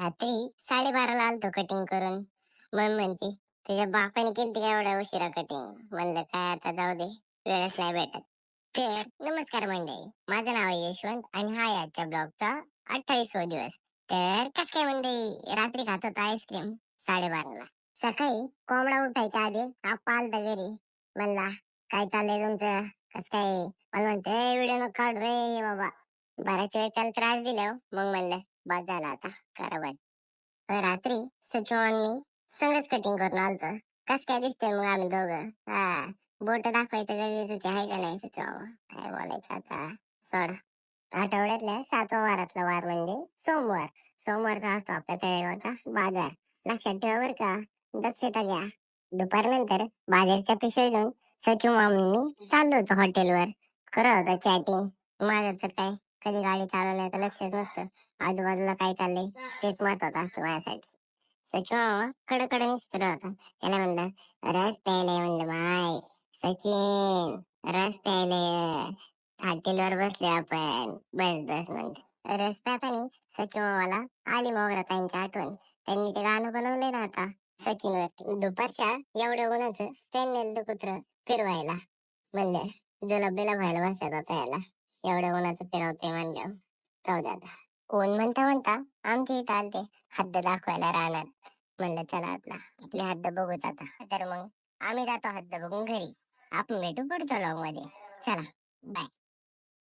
रात्री 12:30ला आलतो कटिंग करून. मग म्हणते तुझ्या बापाने केलती का एवढ्या उशिरा कटिंग? म्हणलं काय आता जाऊ दे, वेळच नाही भेटत. तर नमस्कार मंडळी, माझं नाव आहे यशवंत आणि हा आहे आजच्या ब्लॉगचा 28वा दिवस. तर कस काय मंडळी, रात्री खात होतो आईस्क्रीम 12:30ला. सकाळी कोंबडा उठायच्या आधी आप्पा आलता घरी. म्हणला काय चाललंय तुमचं, कस काय? मला म्हणते व्हिडिओ नको काढ रे बाबा. बराच वेळ त्याला त्रास दिला. मग म्हणलं बस झाला आता, करा बंद. रात्री सचिन आणि मी संगच कटिंग करून आलतो. कस काय दिसतोय मग आम्ही दोघं? हा, बोट दाखवायचं गरजेचं आहे का नाही सचिन? काय बोलायचं आता, सोड. आठवड्यातल्या 7व्या वारातला वार म्हणजे सोमवार. सोमवारचा असतो आपल्या तळेगावचा बाजार. लक्षात ठेवा बर का, दक्षता घ्या. दुपारनंतर बाजारच्या पिशव्या घेऊन सचिन मामींनी चाललो होतो हॉटेलवर. करत होता चॅटिंग. माझं तर काय कधी गाडी चालवण्याचं लक्षच नसतं. आजूबाजूला काय चाललंय तेच महत्वाचं असतं माझ्यासाठी. सचिन मामा कडकडीनेच फिरत होता. त्याला म्हणलं रस प्यायलाय. म्हणलं माय सचिन, रस प्यायलाय, हॉटेलवर बसले आपण, बस बस. म्हणलं रस प्यातानी सचिन मामाला आली मोगराताईंची आठवण. त्यांनी ते गाणं बनवलंय ना आता सचिनवर. दुपारच्या एवढ्या उन्हाचं त्यांनी नेलं कुत्र फिरवायला. म्हणलं जुलाब बिलाब व्हायला बसल्यात आता याला, एवढ्या उन्हाचं फिरवते म्हणलं. जाऊ दे आता. कोण म्हणता म्हणता आमच्या इथं आलते हद्द दाखवायला राहणार. म्हणलं चला आपली हद्द बघूच आता. तर मग आम्ही जातो हद्द बघून घरी. आपण भेटू पुढच्या व्लॉग मध्ये. चला बाय.